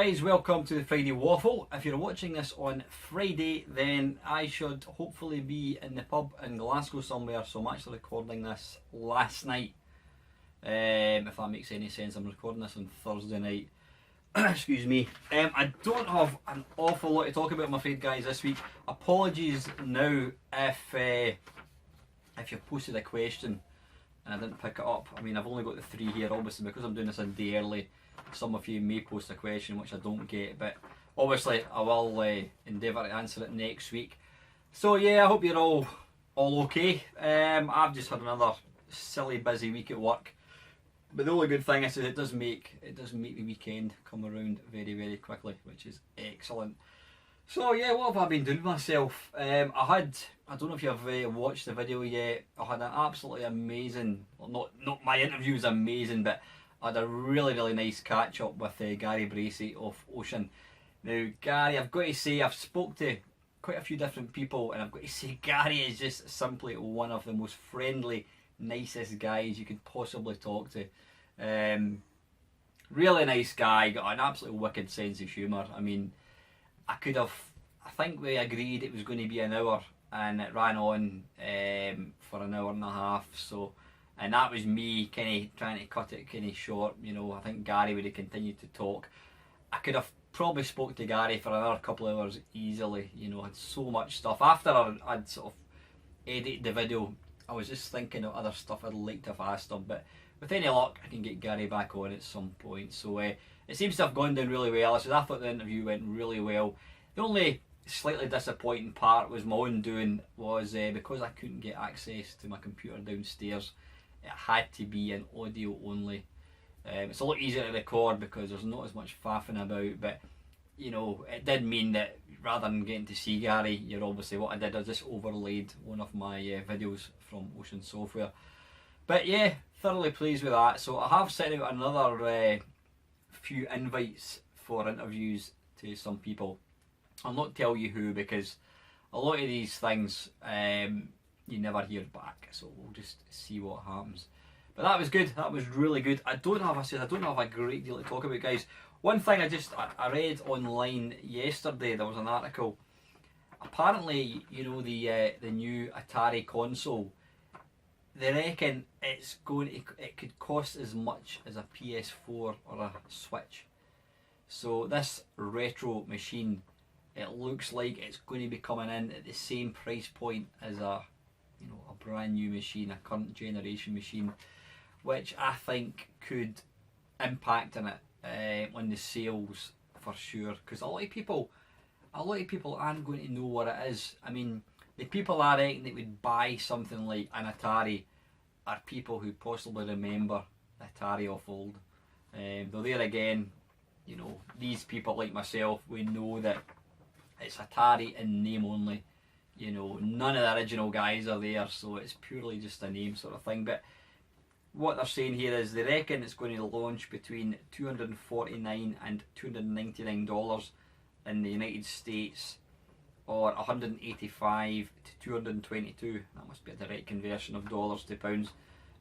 guys, welcome to the Friday Waffle. If you're watching this on Friday, then I should hopefully be in the pub in Glasgow somewhere, so I'm actually recording this last night. If that makes any sense, I'm recording this on Thursday night. Excuse me. I don't have an awful lot to talk about, I'm afraid, guys, this week. Apologies now if you've posted a question and I didn't pick it up. I mean, I've only got the 3 here, obviously, because I'm doing this a day early. Some of you may post a question which I don't get, but obviously I will endeavour to answer it next week. So yeah, I hope you're all okay. I've just had another silly busy week at work, but the only good thing is that it does make the weekend come around very, very quickly, which is excellent. So yeah, what have I been doing with myself? I don't know if you've watched the video yet. I had an absolutely amazing, well, not my interview was amazing, but I had a really, really nice catch up with Gary Bracey of Ocean. Now Gary, I've got to say, I've spoke to quite a few different people, and I've got to say Gary is just simply one of the most friendly, nicest guys you could possibly talk to. Really nice guy, got an absolutely wicked sense of humour. I mean, I think we agreed it was going to be an hour, and it ran on for an hour and a half, and that was me kind of trying to cut it kind of short. You know, I think Gary would have continued to talk. I could have probably spoke to Gary for another couple of hours easily. You know, I had so much stuff. After I'd sort of edited the video, I was just thinking of other stuff I'd like to have asked him, but with any luck I can get Gary back on at some point. So it seems to have gone down really well. I thought the interview went really well. The only slightly disappointing part was my own doing, was because I couldn't get access to my computer downstairs, it had to be an audio only. It's a lot easier to record because there's not as much faffing about, but you know, it did mean that rather than getting to see Gary, you're obviously, what I did, I just overlaid one of my videos from Ocean Software. But yeah, thoroughly pleased with that. So I have sent out another few invites for interviews to some people. I'll not tell you who, because a lot of these things you never hear back, so we'll just see what happens. But that was good, that was really good. I don't have a great deal to talk about, guys. One thing I read online yesterday, there was an article. Apparently, you know, the new Atari console, they reckon it could cost as much as a PS4 or a Switch. So this retro machine, it looks like it's going to be coming in at the same price point as a brand new machine, a current generation machine, which I think could impact on it, on the sales for sure, because a lot of people aren't going to know what it is. I mean, the people I reckon that would buy something like an Atari are people who possibly remember Atari of old. Though there again, you know, these people like myself, we know that it's Atari in name only. You know, none of the original guys are there, so it's purely just a name sort of thing. But what they're saying here is they reckon it's going to launch between $249 and $299 in the United States, or 185 to 222. That must be a direct conversion of dollars to pounds.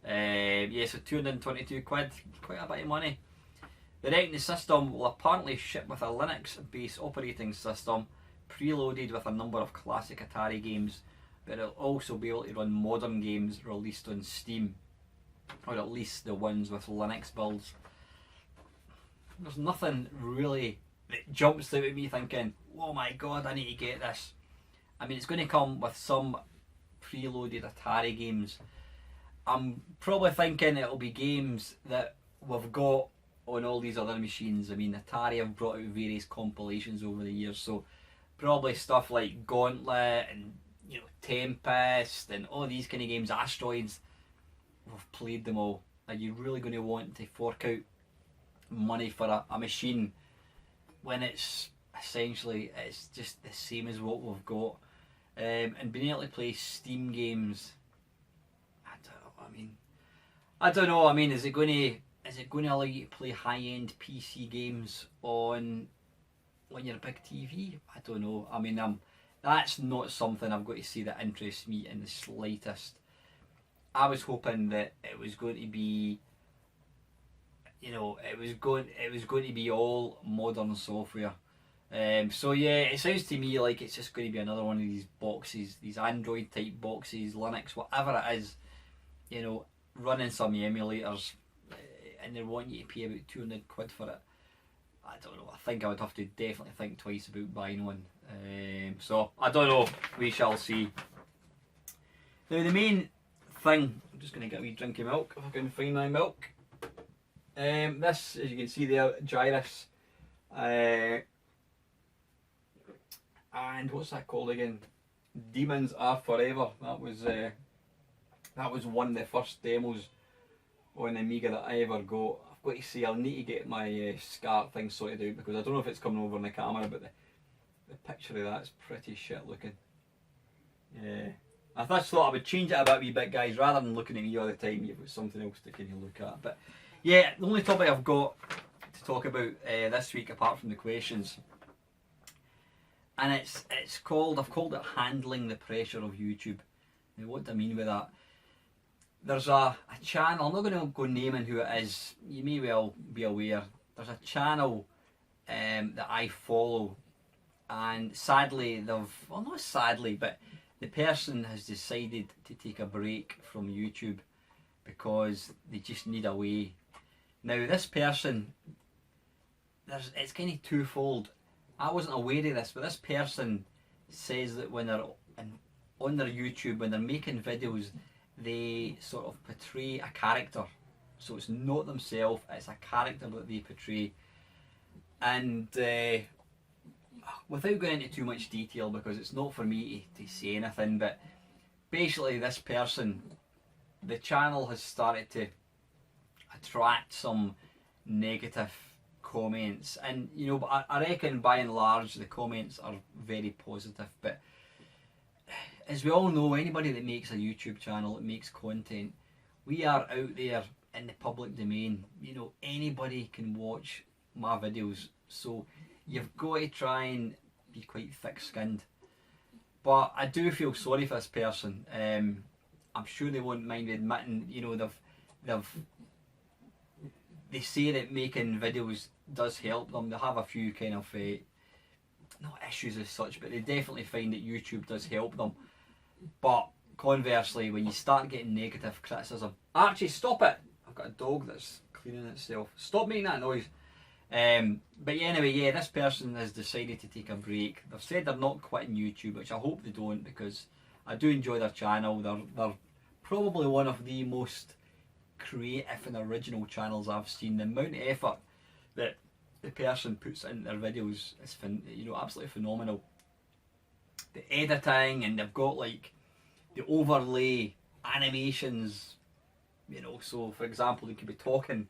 Yeah, so 222 quid, quite a bit of money. They reckon the system will apparently ship with a Linux-based operating system, preloaded with a number of classic Atari games, but it'll also be able to run modern games released on Steam, or at least the ones with Linux builds. There's nothing really that jumps out at me thinking, oh my god, I need to get this. I mean, it's going to come with some preloaded Atari games. I'm probably thinking it'll be games that we've got on all these other machines. I mean, Atari have brought out various compilations over the years, so probably stuff like Gauntlet and, you know, Tempest and all these kind of games, Asteroids. We've played them all. Are you really going to want to fork out money for a machine when it's essentially, it's just the same as what we've got? And being able to play Steam games, I don't know. I mean, is it going to allow you to play high-end PC games on your big TV? I don't know. I mean, that's not something I've got to say that interests me in the slightest. I was hoping that it was going to be you know, it was going to be all modern software. So yeah, it sounds to me like it's just going to be another one of these boxes, these Android type boxes, Linux, whatever it is, you know, running some emulators, and they want you to pay about 200 quid for it. I don't know. I think I would have to definitely think twice about buying one. So I don't know. We shall see. Now the main thing, I'm just going to get a wee drink of milk if I can find my milk. This, as you can see there, Gyrus. And what's that called again? Demons Are Forever. That was one of the first demos on the Amiga that I ever got. I've got to say, I'll need to get my SCART thing sorted out, because I don't know if it's coming over on the camera, but the picture of that's pretty shit looking. Yeah. I just thought I would change it a wee bit, guys, rather than looking at me all the time. You've got something else to kind of look at. But yeah, the only topic I've got to talk about this week, apart from the questions, and I've called it handling the pressure of YouTube. Now, what do I mean by that? There's a channel, I'm not going to go naming who it is, you may well be aware. There's a channel that I follow, and sadly not sadly, but the person has decided to take a break from YouTube because they just need a way. Now this person, it's kind of twofold. I wasn't aware of this, but this person says that when they're on their YouTube, when they're making videos, they sort of portray a character. So it's not themselves, it's a character that they portray. And without going into too much detail, because it's not for me to say anything, but basically this person, the channel has started to attract some negative comments, and you know, but I reckon by and large the comments are very positive. But as we all know, anybody that makes a YouTube channel, that makes content, we are out there in the public domain. You know, anybody can watch my videos, so you've got to try and be quite thick-skinned. But I do feel sorry for this person. I'm sure they won't mind admitting, you know, they say that making videos does help them. They have a few kind of not issues as such, but they definitely find that YouTube does help them. But conversely, when you start getting negative criticism, Archie, stop it! I've got a dog that's cleaning itself. Stop making that noise. But yeah, anyway, yeah, this person has decided to take a break. They've said they're not quitting YouTube, which I hope they don't, because I do enjoy their channel. They're probably one of the most creative and original channels I've seen. The amount of effort that the person puts into their videos is, you know, absolutely phenomenal. The editing, and they've got like the overlay animations, you know. So for example, they could be talking,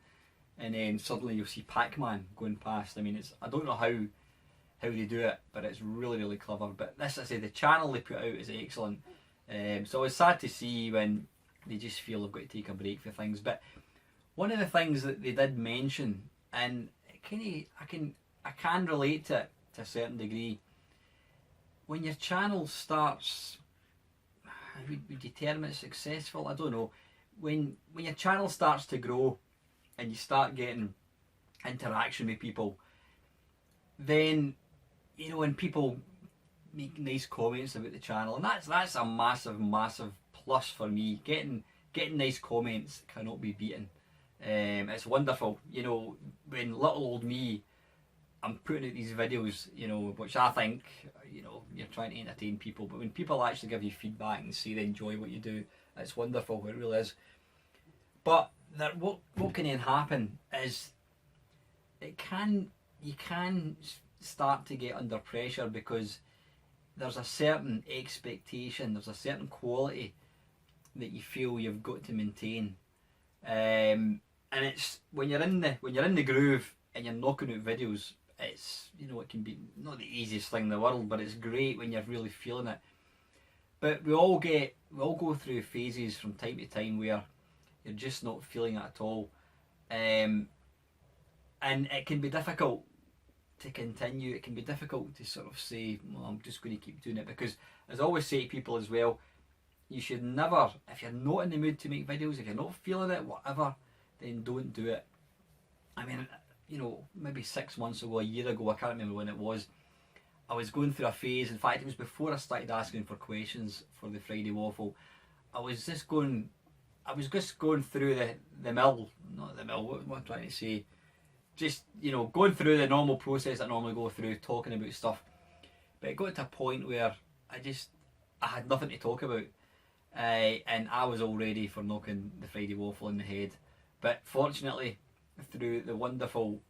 and then suddenly you'll see Pac-Man going past. I mean, I don't know how they do it, but it's really, really clever. But this, I say, the channel they put out is excellent. So it's sad to see when they just feel they've got to take a break for things. But one of the things that they did mention, and I can relate to it to a certain degree. When your channel starts, would you term it successful? I don't know. When your channel starts to grow and you start getting interaction with people, then, you know, when people make nice comments about the channel, and that's a massive plus for me. Getting nice comments cannot be beaten. It's wonderful, you know, when little old me, I'm putting out these videos, you know, which I think, you know, you're trying to entertain people, but when people actually give you feedback and say they enjoy what you do, it's wonderful. It really is. But what can then happen is you can start to get under pressure, because there's a certain expectation, there's a certain quality that you feel you've got to maintain, and it's when you're in the groove and you're knocking out videos, it's, you know, it can be not the easiest thing in the world, but it's great when you're really feeling it. But we all go through phases from time to time where you're just not feeling it at all, and it can be difficult to continue. It can be difficult to sort of say, well, I'm just going to keep doing it, because as I always say to people as well, you should never, if you're not in the mood to make videos, if you're not feeling it, whatever, then don't do it. I mean, you know, maybe 6 months ago, a year ago, I can't remember when it was, I was going through a phase. In fact, it was before I started asking for questions for the Friday Waffle. I was just going, I was just going through the mill, not the mill. What am I trying to say? Just, you know, going through the normal process that I normally go through, talking about stuff. But it got to a point where I had nothing to talk about, and I was all ready for knocking the Friday Waffle in the head. But fortunately, through the wonderful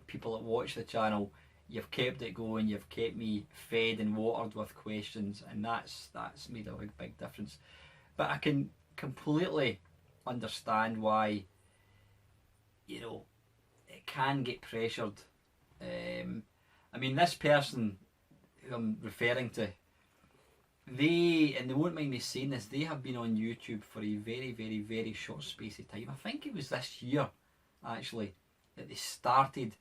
people that watch the channel, you've kept it going. You've kept me fed and watered with questions, and that's made a big difference. But I can completely understand why, you know, it can get pressured. I mean, this person who I'm referring to, and they won't mind me saying this, they have been on YouTube for a very, very, very short space of time. I think it was this year, actually, that they started,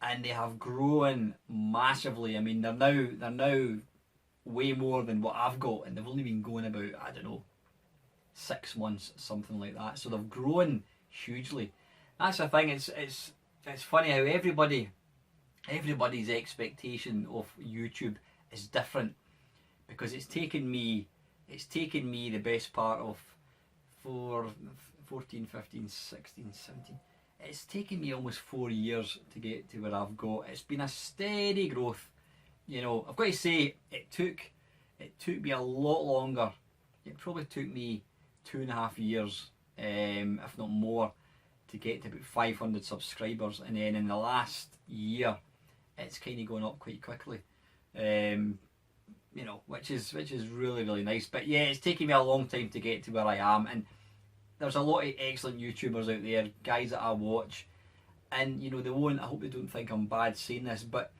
and they have grown massively. I mean, they're now way more than what I've got, and they've only been going about, I don't know, 6 months, something like that. So they've grown hugely. That's the thing. It's funny how everybody's expectation of YouTube is different, because it's taken me the best part of 14, 15, 16, 17. It's taken me almost 4 years to get to where I've got. It's been a steady growth. You know, I've got to say, it took me a lot longer. It probably took me 2.5 years, if not more, to get to about 500 subscribers, and then in the last year, it's kind of gone up quite quickly. You know, which is really, really nice. But yeah, it's taken me a long time to get to where I am, and there's a lot of excellent YouTubers out there, guys that I watch, and you know, I hope they don't think I'm bad saying this, but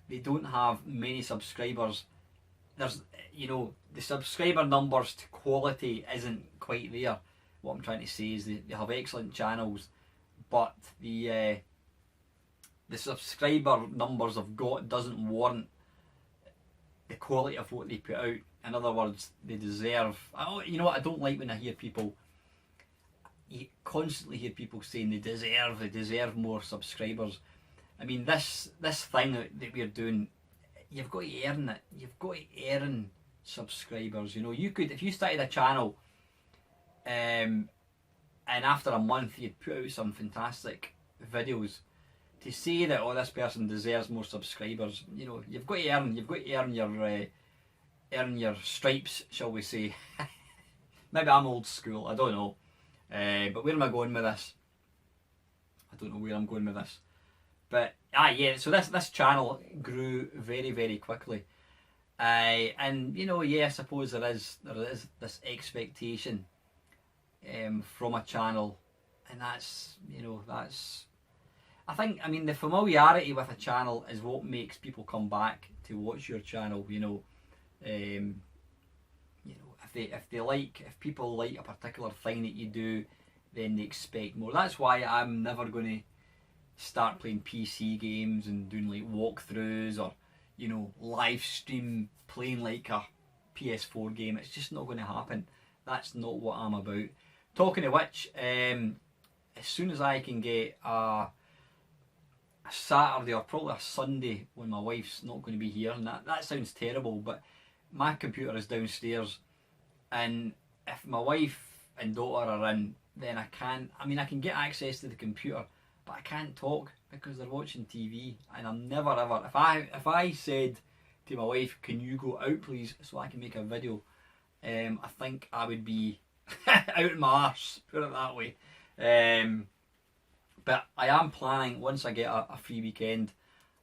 they don't have many subscribers. There's, you know, the subscriber numbers to quality isn't quite there. What I'm trying to say is they have excellent channels, but the subscriber numbers I've got doesn't warrant the quality of what they put out. In other words, they deserve. You know what I don't like when I hear people. You constantly hear people saying they deserve more subscribers. I mean, this thing that we're doing, you've got to earn it. You've got to earn subscribers. You know, you could, if you started a channel, and after a month you'd put out some fantastic videos, to say that, oh, this person deserves more subscribers, you know, you've got to earn your stripes, shall we say. Maybe I'm old school, I don't know. But where am I going with this? I don't know where I'm going with this. But yeah, so this channel grew very, very quickly. And you know, yeah, I suppose there is this expectation from a channel, and that's, you know, I think, I mean, the familiarity with a channel is what makes people come back to watch your channel. You know, if people like a particular thing that you do, then they expect more. That's why I'm never going to start playing PC games and doing like walkthroughs, or, you know, live stream playing like a PS4 game. It's just not going to happen. That's not what I'm about. Talking of which, as soon as I can get a Saturday or probably a Sunday when my wife's not going to be here, and that sounds terrible, but my computer is downstairs, and if my wife and daughter are in, then I can get access to the computer, but I can't talk because they're watching TV. And I'm never ever, if I said to my wife, can you go out please so I can make a video, I think I would be out my arse, put it that way. But I am planning, once I get a free weekend,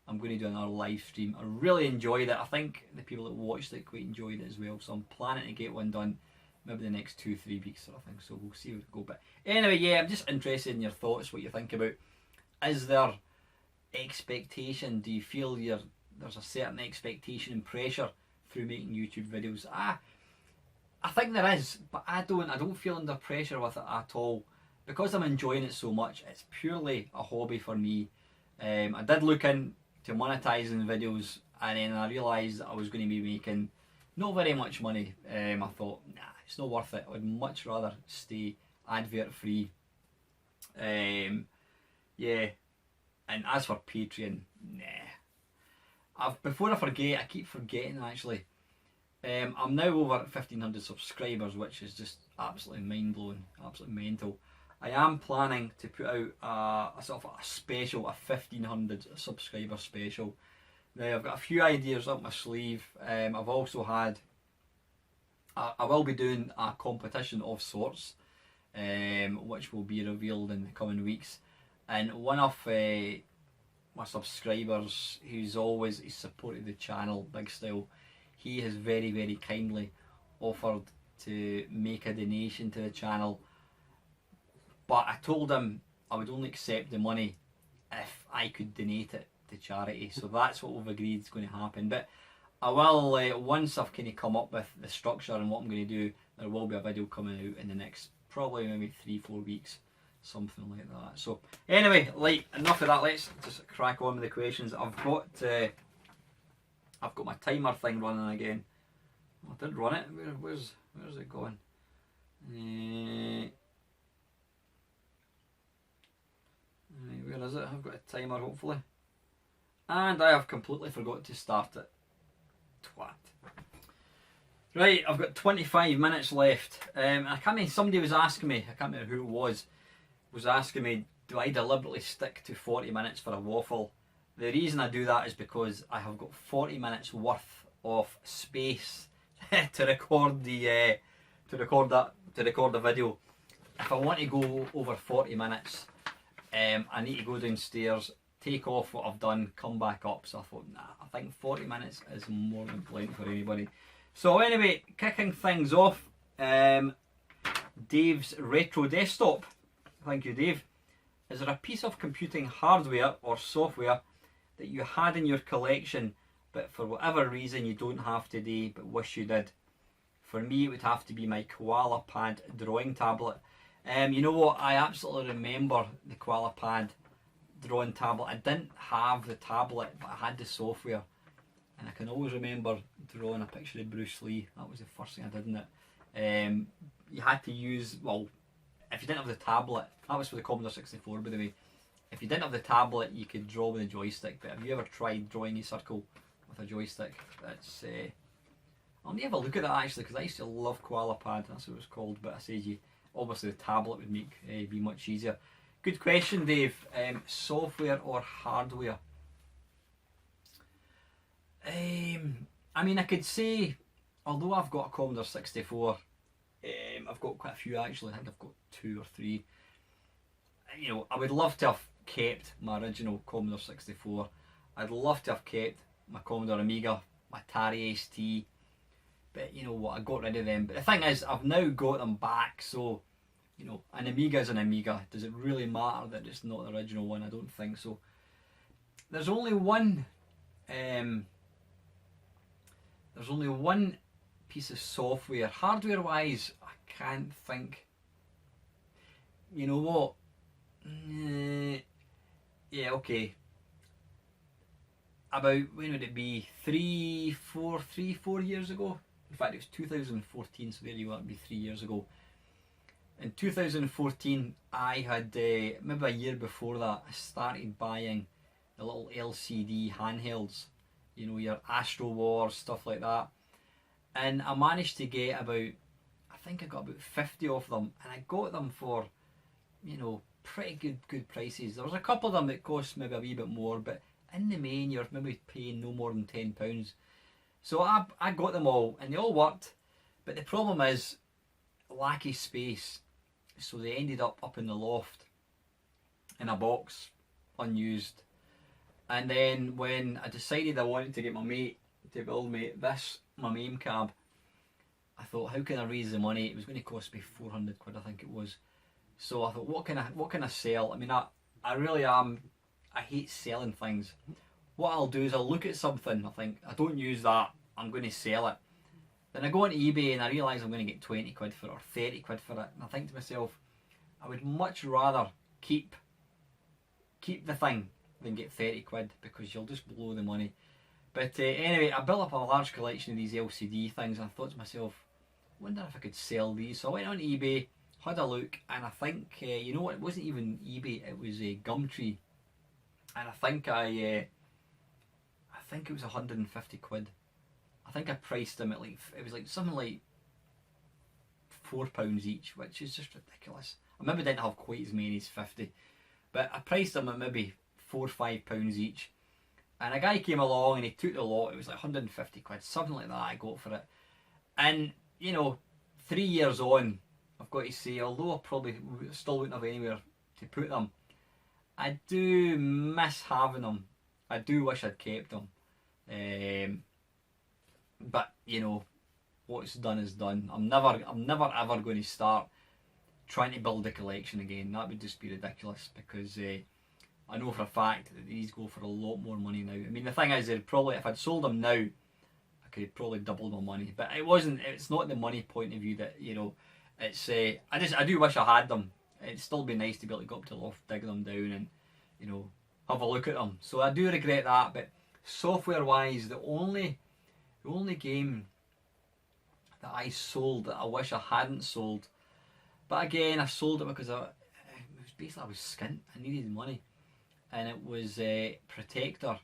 I'm going to do another live stream. I really enjoyed it. I think the people that watched it quite enjoyed it as well. So I'm planning to get one done maybe the next 2-3 weeks sort of thing. So we'll see how it goes. But anyway, yeah, I'm just interested in your thoughts, what you think about. Is there expectation? Do you feel there's a certain expectation and pressure through making YouTube videos? I think there is, but I don't feel under pressure with it at all. Because I'm enjoying it so much, it's purely a hobby for me. I did look into monetizing videos, and then I realised that I was going to be making not very much money. I thought, nah, it's not worth it. I would much rather stay advert free. Yeah, And as for Patreon, nah. Before I forget, I keep forgetting actually. I'm now over 1,500 subscribers, which is just absolutely mind blowing, absolutely mental. I am planning to put out a sort of a special, a 1,500 subscriber special. Now I've got a few ideas up my sleeve. I've also had, I will be doing a competition of sorts, which will be revealed in the coming weeks. And one of my subscribers, he's supported the channel big style, he has very, very kindly offered to make a donation to the channel, but I told him I would only accept the money if I could donate it to charity. So that's what we've agreed is going to happen. But I will, once I've kind of come up with the structure and what I'm going to do, there will be a video coming out in the next probably maybe 3-4 weeks, something like that. So anyway, like, enough of that, let's just crack on with the questions. I've got my timer thing running again. I did run it. Where's it going? Where is it? I've got a timer hopefully. And I have completely forgot to start it. Twat. Right, I've got 25 minutes left. I can't remember, somebody was asking me, I can't remember who it was asking me, do I deliberately stick to 40 minutes for a waffle? The reason I do that is because I have got 40 minutes worth of space to record the video. If I want to go over 40 minutes, I need to go downstairs, take off what I've done, come back up. So I thought, nah, I think 40 minutes is more than plenty for anybody. So anyway, kicking things off, Dave's Retro Desktop. Thank you, Dave. Is there a piece of computing hardware or software that you had in your collection but for whatever reason you don't have today but wish you did? For me, it would have to be my Koala Pad drawing tablet. You know what, I absolutely remember the Koala Pad drawing tablet. I didn't have the tablet, but I had the software, and I can always remember drawing a picture of Bruce Lee. That was the first thing I did in it. You had to use, well, if you didn't have the tablet, that was for the Commodore 64 by the way, if you didn't have the tablet you could draw with a joystick. But have you ever tried drawing a circle with a joystick? That's I'll need to have a look at that actually, because I used to love Koala Pad, that's what it was called. But I said, obviously the tablet would make be much easier. Good question, Dave. Software or hardware? I mean, I could say, although I've got a Commodore 64, I've got quite a few actually. I think I've got 2 or 3. You know, I would love to have kept my original Commodore 64. I'd love to have kept my Commodore Amiga, my Atari ST, but you know what, I got rid of them. But the thing is, I've now got them back, so you know, an Amiga is an Amiga. Does it really matter that it's not the original one? I don't think so. There's only one piece of software, hardware wise, I can't think. You know what? Yeah, okay. About, when would it be? 3-4 years ago? In fact, it was 2014, so there you are, it'd be 3 years ago. In 2014, I had, maybe a year before that, I started buying the little LCD handhelds, you know, your Astro Wars, stuff like that. And I managed to get about, I think I got about 50 of them, and I got them for, you know, pretty good prices. There was a couple of them that cost maybe a wee bit more, but in the main you're maybe paying no more than £10. So I got them all, and they all worked, but the problem is lack of space. So they ended up in the loft in a box, unused. And then when I decided I wanted to get my mate to build me this, my MAME cab, I thought, how can I raise the money? It was going to cost me 400 quid, I think it was. So I thought, what can I sell? I mean, I really am, I hate selling things. What I'll do is I'll look at something, I think, I don't use that, I'm going to sell it. Then I go on eBay and I realise I'm going to get 20 quid for it or 30 quid for it. And I think to myself, I would much rather keep the thing than get 30 quid, because you'll just blow the money. But anyway, I built up a large collection of these LCD things, and I thought to myself, I wonder if I could sell these. So I went on eBay, had a look, and I think, you know what, it wasn't even eBay, it was Gumtree. and I think it was 150 quid. I think I priced them at like, it was like something like £4 each, which is just ridiculous. I maybe didn't have quite as many as 50, but I priced them at maybe £4 or £5 each. And a guy came along and he took the lot. It was like 150 quid, something like that. I got for it, and 3 years on, I've got to say, although I probably still wouldn't have anywhere to put them, I do miss having them. I do wish I'd kept them. But what's done is done. I'm never ever going to start trying to build a collection again. That would just be ridiculous, because I know for a fact that these go for a lot more money now. I mean, the thing is, probably if I'd sold them now, I could have probably doubled my money. But it's not the money point of view that it's. I do wish I had them. It'd still be nice to be able to go up to the loft, dig them down, and have a look at them. So I do regret that. But software wise, the only game that I sold that I wish I hadn't sold, but again I sold it because I was skint. I needed money, and it was Protector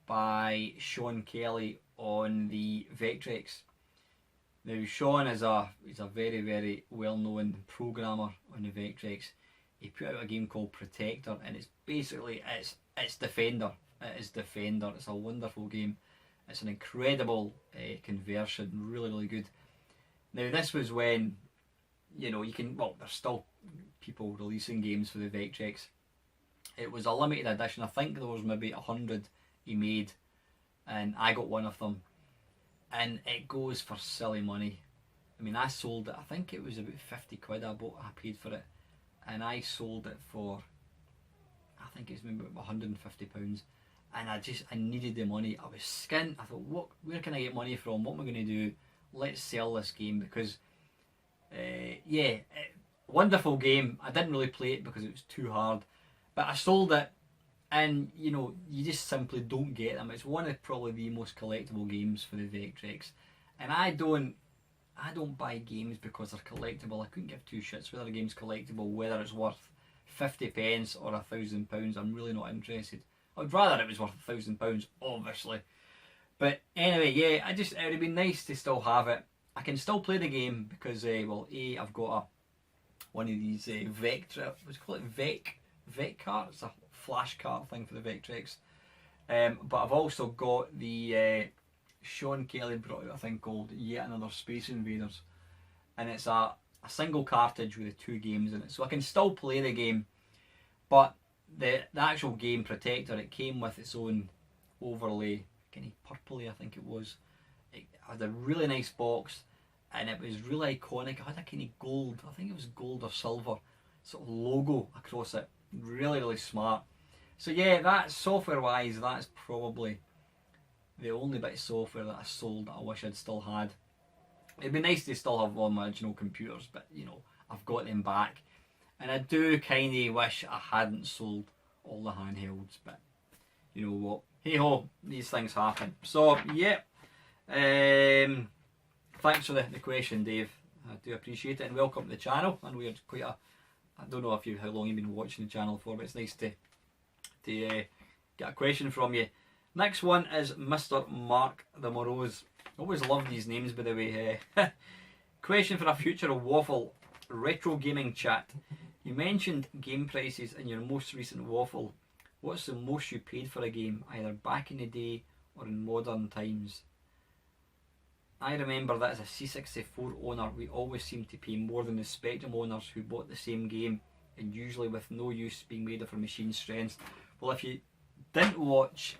by Sean Kelly on the Vectrex. Now Sean is he's a very, very well known programmer on the Vectrex. He put out a game called Protector, and it's basically it's Defender. It is Defender. It's a wonderful game. It's an incredible conversion, really, really good. Now this was when you can, well, there's still people releasing games for the Vectrex. It was a limited edition. I think there was maybe 100 he made, and I got one of them, and it goes for silly money. I mean, I sold it, I think it was about 50 quid I paid for it, and I sold it for, I think it was maybe about £150, and I needed the money. I was skint. I thought, where can I get money from? What am I going to do? Let's sell this game, because wonderful game. I didn't really play it because it was too hard, but I sold it, and you just simply don't get them. It's one of probably the most collectible games for the Vectrex, and I don't buy games because they're collectible. I couldn't give two shits whether a game's collectible, whether it's worth 50 pence or £1,000. I'm really not interested. I'd rather it was worth £1,000, obviously. But anyway, yeah, it would have been nice to still have it. I can still play the game because, I've got one of these Vectra, what's it called? Vec cart. It's a flash cart thing for the Vectrex. But I've also got the Sean Kelly brought out a thing called Yet Another Space Invaders, and it's a single cartridge with the 2 games in it, so I can still play the game. But the actual game Protector, it came with its own overlay, kind of purpley I think it was. It had a really nice box, and it was really iconic. It had a kind of gold, I think it was gold or silver sort of logo across it. Really, really smart. So yeah, that software wise, that's probably the only bit of software that I sold that I wish I'd still had. It'd be nice to still have all my original computers, but I've got them back, and I do kind of wish I hadn't sold all the handhelds, but you know what, hey ho, these things happen. So yeah, thanks for the question, Dave. I do appreciate it, and welcome to the channel. I know you're quite I don't know how long you've been watching the channel for, but it's nice to get a question from you. Next one is Mr. Mark the Morose. Always love these names, by the way. Question for a future Waffle retro gaming chat. You mentioned game prices in your most recent Waffle. What's the most you paid for a game, either back in the day or in modern times? I remember that as a C64 owner, we always seemed to pay more than the Spectrum owners who bought the same game, and usually with no use being made of our machine strengths. Well, if you didn't watch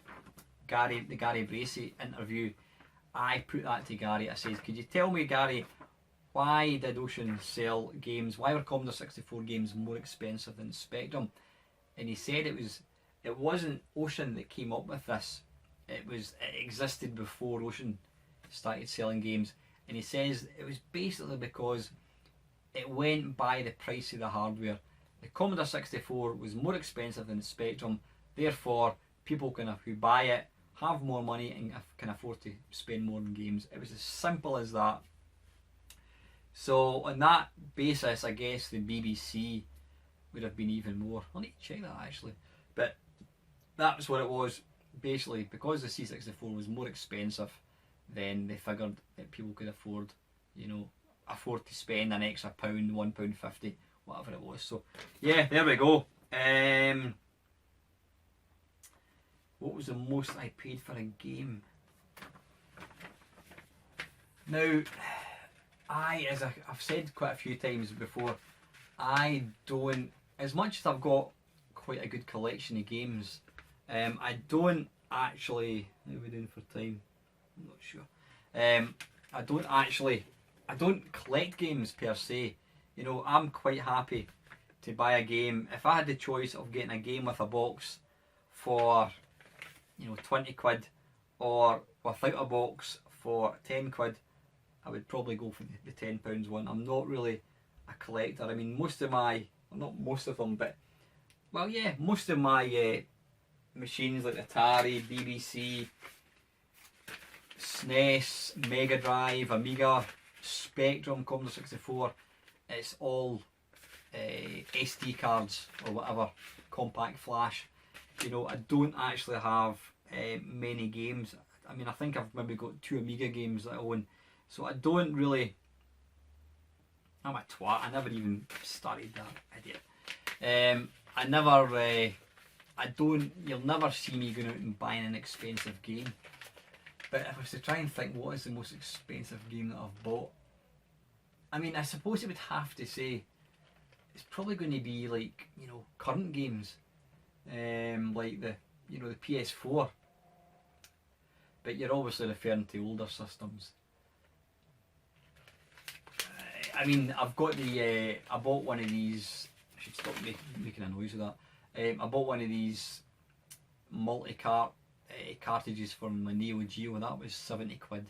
the Gary Bracey interview, I put that to Gary. I said, could you tell me, Gary, why did Ocean sell games? Why were Commodore 64 games more expensive than Spectrum? And he said it wasn't Ocean that came up with this. It existed before Ocean started selling games, and he says it was basically because it went by the price of the hardware. The Commodore 64 was more expensive than the Spectrum, therefore people who buy it have more money and can afford to spend more on games. It was as simple as that. So on that basis, I guess the BBC would have been even more. I'll need to check that actually. But that was what it was. Basically, because the C64 was more expensive, then they figured that people could afford, afford to spend an extra pound, £1.50, whatever it was. So, yeah, there we go. What was the most I paid for a game? Now, as I've said quite a few times before, I don't, as much as I've got quite a good collection of games, I don't actually, how are we doing for time? I'm not sure. I don't collect games per se. I'm quite happy to buy a game. If I had the choice of getting a game with a box for, 20 quid, or without a box for 10 quid, I would probably go for the £10 one. I'm not really a collector. I mean, most of my, well, not most of them, but, well, yeah, most of my machines like Atari, BBC, SNES, Mega Drive, Amiga, Spectrum, Commodore 64, it's all SD cards or whatever, compact flash. I don't actually have many games. I mean, I think I've maybe got 2 Amiga games that I own, so I don't really. I'm a twat. I never even started that, idiot. You'll never see me going out and buying an expensive game. But if I was to try and think what is the most expensive game that I've bought, I mean, I suppose it would have to say it's probably going to be like, current games, like the PS4. But you're obviously referring to older systems. I mean, I've got I bought one of these. I should stop making a noise with that. I bought one of these multi-cart cartridges from the Neo Geo, and that was 70 quid.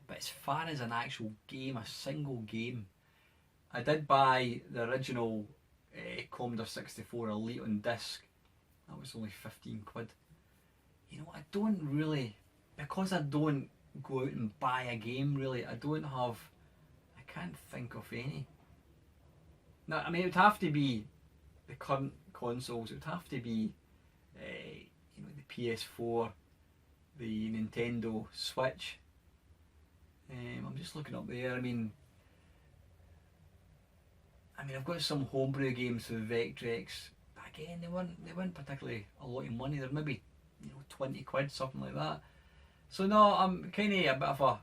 But as far as an actual game, a single game, I did buy the original Commodore 64 Elite on disc. That was only 15 quid. I don't really, because I don't go out and buy a game really, I can't think of any. Now, I mean, it would have to be the current consoles. It would have to be, the PS4, the Nintendo Switch. I'm just looking up there. I mean, I've got some homebrew games for Vectrex. Again, they weren't particularly a lot of money. They're maybe 20 quid, something like that. So no, I'm kind of a bit of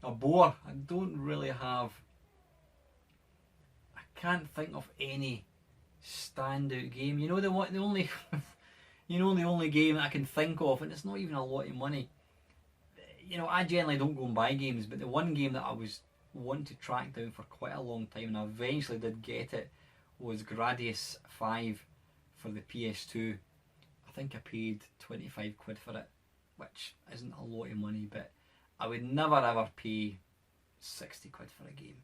a bore. I don't really have. I can't think of any standout game. The only the only game that I can think of, and it's not even a lot of money. I generally don't go and buy games, but the one game that I was wanting to track down for quite a long time, and I eventually did get it, was Gradius 5 for the PS2. I think I paid 25 quid for it, which isn't a lot of money, but I would never ever pay 60 quid for a game.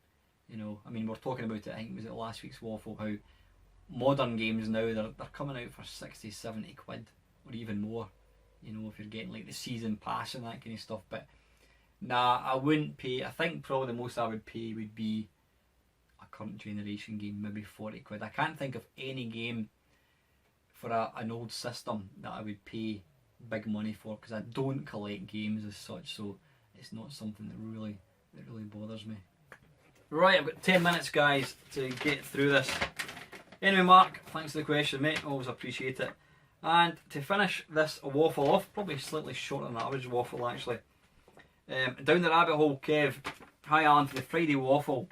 I mean, we're talking about it, I think it was at last week's Waffle, how modern games now, they're coming out for 60, 70 quid, or even more, if you're getting like the season pass and that kind of stuff. But nah, I wouldn't pay. I think probably the most I would pay would be a current generation game, maybe 40 quid. I can't think of any game for an old system that I would pay big money for, because I don't collect games as such, so it's not something that really bothers me. Right, I've got 10 minutes, guys, to get through this. Anyway, Mark, thanks for the question, mate. Always appreciate it. And to finish this waffle off, probably slightly shorter than average waffle actually. Down the rabbit hole, Kev. Hi Alan, for the Friday Waffle.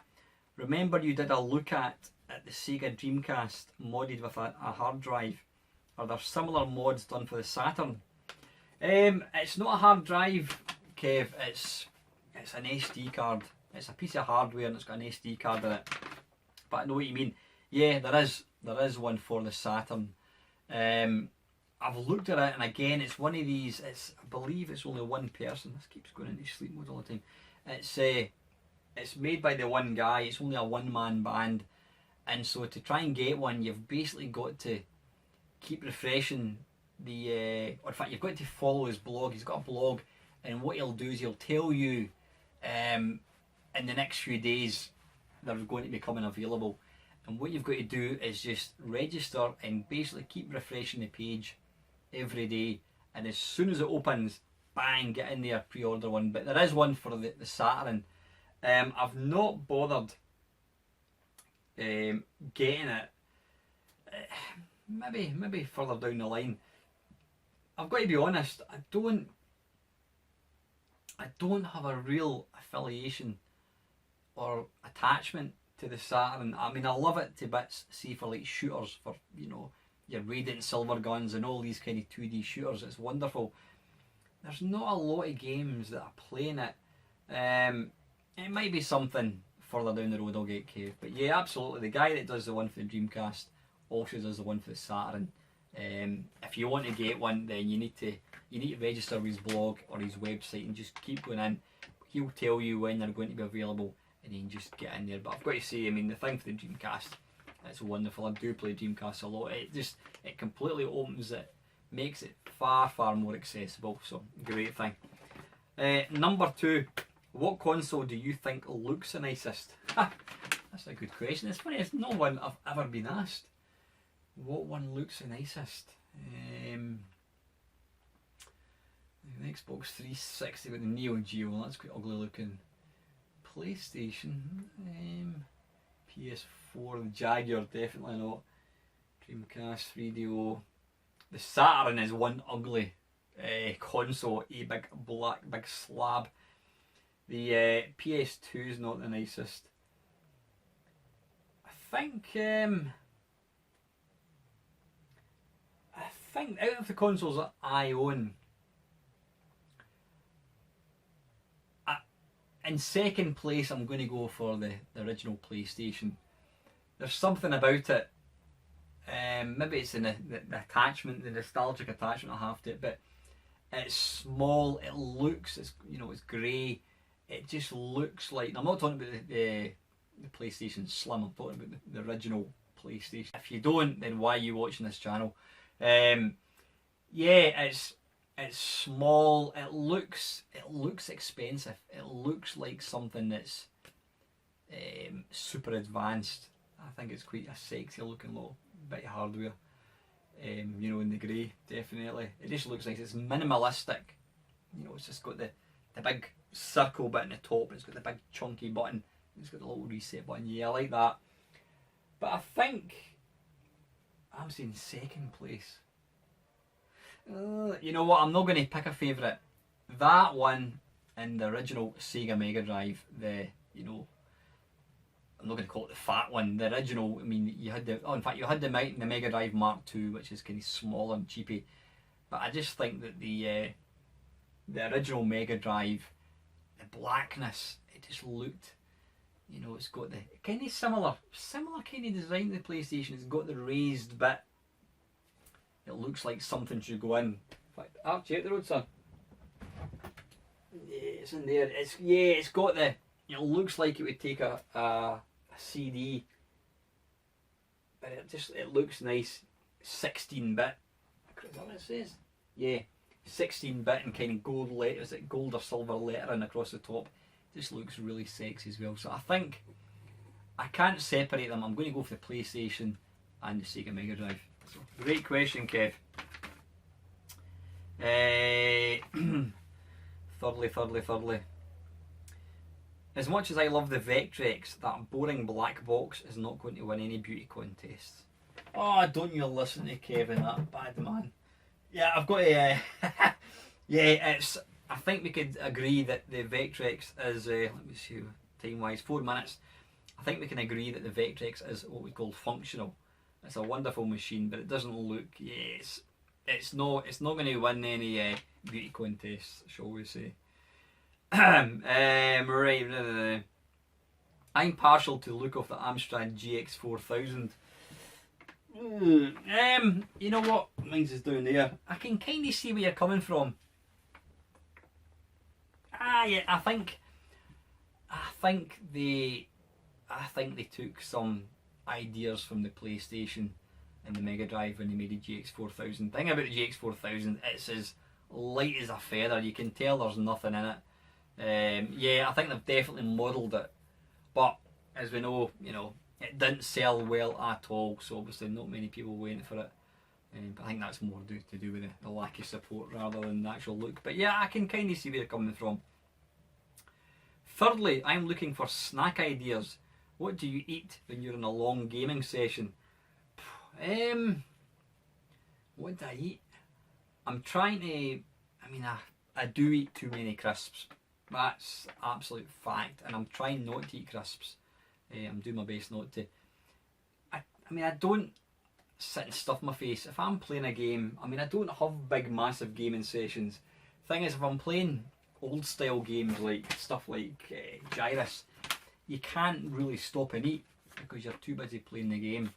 Remember you did a look at the Sega Dreamcast modded with a hard drive. Are there similar mods done for the Saturn? It's not a hard drive, Kev. It's an SD card. It's a piece of hardware and it's got an SD card in it. But I know what you mean. Yeah, there is one for the Saturn. I've looked at it, and again, it's one of these. I believe it's only one person. This keeps going into sleep mode all the time. It's made by the one guy. It's only a one-man band, and so to try and get one, you've basically got to keep refreshing or in fact, you've got to follow his blog. He's got a blog, and what he'll do is he'll tell you, in the next few days, they're going to be coming available. And what you've got to do is just register and basically keep refreshing the page every day, and as soon as it opens, bang, get in there, pre-order one. But there is one for the Saturn. I've not bothered getting it. Maybe further down the line. I've got to be honest, I don't have a real affiliation or attachment to the Saturn. I mean, I love it to bits, see, for like shooters, for, you know, your Radiant Silver guns and all these kind of 2D shooters. It's wonderful. There's not a lot of games that are playing it. It might be something further down the road I'll get, Kev. But yeah, absolutely. The guy that does the one for the Dreamcast also does the one for the Saturn. If you want to get one, then you need to register with his blog or his website and just keep going in. He'll tell you when they're going to be available, and then just get in there. But I've got to say, I mean, the thing for the Dreamcast, it's wonderful. I do play Dreamcast a lot. It completely opens it, makes it far more accessible. So great thing. Number 2, what console do you think looks the nicest? That's a good question. It's funny, it's no one I've ever been asked. What one looks the nicest? The Xbox 360 with the Neo Geo, that's quite ugly looking. PlayStation, PS4, the Jaguar, definitely not. Dreamcast, 3DO. The Saturn is one ugly console, a big slab. The PS2 is not the nicest. I think out of the consoles that I own, in second place I'm going to go for the original PlayStation. There's something about it. Maybe it's in the attachment, the nostalgic attachment I have to it, but it's small, it looks, it's grey, it just looks like, I'm not talking about the PlayStation Slim, I'm talking about the original PlayStation. If you don't, then why are you watching this channel? Yeah, it's small, it looks expensive, it looks like something that's super advanced. I think it's quite a sexy looking little bit of hardware. In the grey, definitely. It just looks like it's minimalistic. It's just got the big circle bit in the top, it's got the big chunky button, it's got the little reset button. Yeah, I like that. But I think I'm saying second place. You know what, I'm not going to pick a favourite. That one and the original Sega Mega Drive, I'm not going to call it the fat one, the original. I mean, you had the Mega Drive Mark II, which is kind of small and cheapy. But I just think that the original Mega Drive, the blackness, it just looked, it's got the kind of similar kind of design to the PlayStation. It's got the raised bit. It looks like something should go in. In fact, check the road, son. Yeah, it's in there. It's got the. It looks like it would take a CD, but it looks nice. 16-bit. Is that what it says? Yeah, 16-bit and kind of gold letters, is it gold or silver lettering across the top. Just looks really sexy as well. So I think I can't separate them. I'm going to go for the PlayStation and the Sega Mega Drive. So, great question, Kev. Thirdly. As much as I love the Vectrex, that boring black box is not going to win any beauty contests. Oh, don't you listen to Kevin, that bad man. Yeah, I've got to... yeah, I think we could agree that the Vectrex is... let me see, time-wise, 4 minutes. I think we can agree that the Vectrex is what we call functional. It's a wonderful machine, but it doesn't look... Yes, it's not going to win any beauty contests, shall we say. Right. I'm partial to the look of the Amstrad GX4000. You know what? Mine's is down there. I can kind of see where you're coming from. Yeah, I think they took some ideas from the PlayStation and the Mega Drive when they made the GX4000. The thing about the GX4000, it's as light as a feather. You can tell there's nothing in it. Yeah, I think they've definitely modelled it, but as we know, it didn't sell well at all, so obviously not many people went for it. But I think that's more to do with the lack of support rather than the actual look. But yeah, I can kind of see where they're coming from. Thirdly, I'm looking for snack ideas. What do you eat when you're in a long gaming session? What do I eat? I'm trying to... I do eat too many crisps. That's absolute fact. And I'm trying not to eat crisps. I'm doing my best not to. I don't sit and stuff my face. If I'm playing a game, I don't have big massive gaming sessions. Thing is, if I'm playing old style games like stuff like Gyrus, you can't really stop and eat because you're too busy playing the game.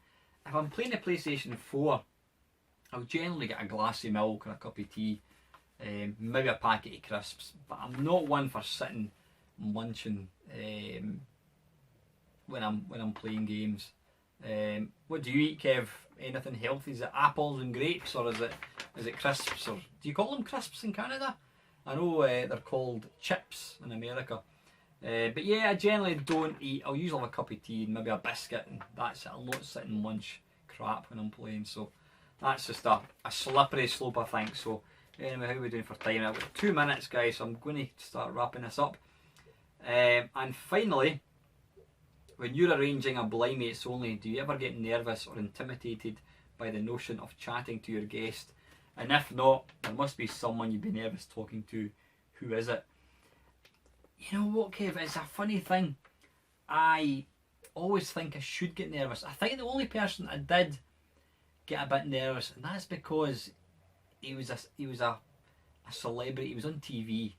If I'm playing the PlayStation 4, I'll generally get a glass of milk or a cup of tea, maybe a packet of crisps, but I'm not one for sitting munching when I'm playing games. What do you eat, Kev? Anything healthy? Is it apples and grapes, or is it crisps? Or do you call them crisps in Canada? I know they're called chips in America. But yeah, I generally don't eat. I'll usually have a cup of tea and maybe a biscuit, and that's it. I'll not sit and munch crap when I'm playing. So that's just a slippery slope, I think. So anyway, how are we doing for time? I've got 2 minutes, guys, so I'm going to start wrapping this up. And finally, when you're arranging a blind mates only, do you ever get nervous or intimidated by the notion of chatting to your guest? And if not, there must be someone you'd be nervous talking to. Who is it? You know what, Kev? It's a funny thing. I always think I should get nervous. I think the only person I did get a bit nervous, and that's because he was a celebrity. He was on TV,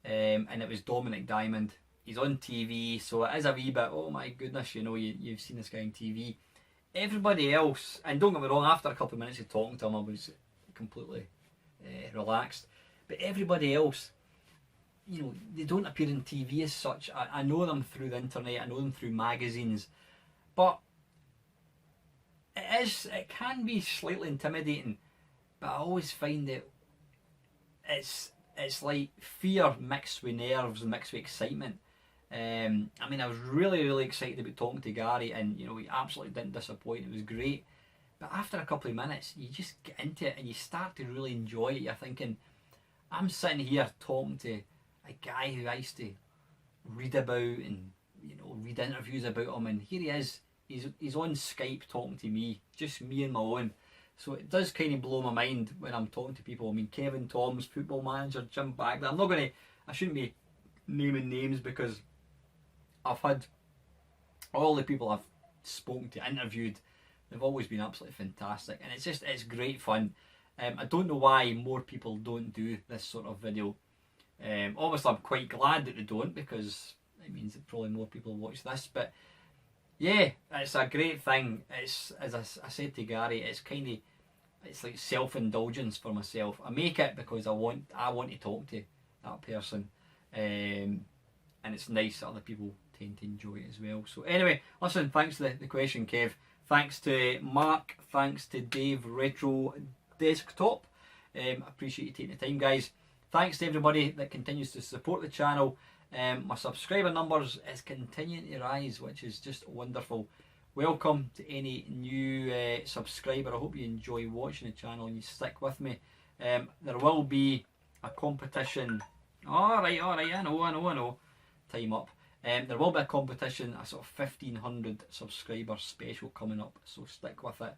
and it was Dominic Diamond. He's on TV, so it is a wee bit, oh my goodness, you've seen this guy on TV. Everybody else, and don't get me wrong, after a couple of minutes of talking to him, I was completely relaxed. But everybody else, they don't appear on TV as such. I know them through the internet, I know them through magazines, but it can be slightly intimidating. But I always find that it's like fear mixed with nerves and mixed with excitement. I was really excited about talking to Gary, and he absolutely didn't disappoint. It was great. But after a couple of minutes, you just get into it and you start to really enjoy it. You're thinking, I'm sitting here talking to a guy who I used to read about and read interviews about him, and here he is. He's on Skype talking to me, just me and my own. So it does kind of blow my mind when I'm talking to people. Kevin Toms, football manager, Jim Bagley. I shouldn't be naming names because I've had all the people I've spoken to, interviewed, they've always been absolutely fantastic, and it's great fun. I don't know why more people don't do this sort of video. Obviously I'm quite glad that they don't, because it means that probably more people watch this, but yeah, it's a great thing. It's, as I said to Gary, it's like self-indulgence for myself. I make it because I want to talk to that person, and it's nice that other people tend to enjoy it as well. So anyway, listen, thanks for the question, Kev. Thanks to Mark, thanks to Dave Retro Desktop. Appreciate you taking the time, guys. Thanks to everybody that continues to support the channel. My subscriber numbers is continuing to rise, which is just wonderful. Welcome to any new subscriber. I hope you enjoy watching the channel and you stick with me. There will be a competition. Alright, I know. Time up. There will be a competition, a sort of 1500 subscriber special coming up, so stick with it.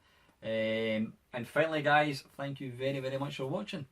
And finally, guys, thank you very much for watching.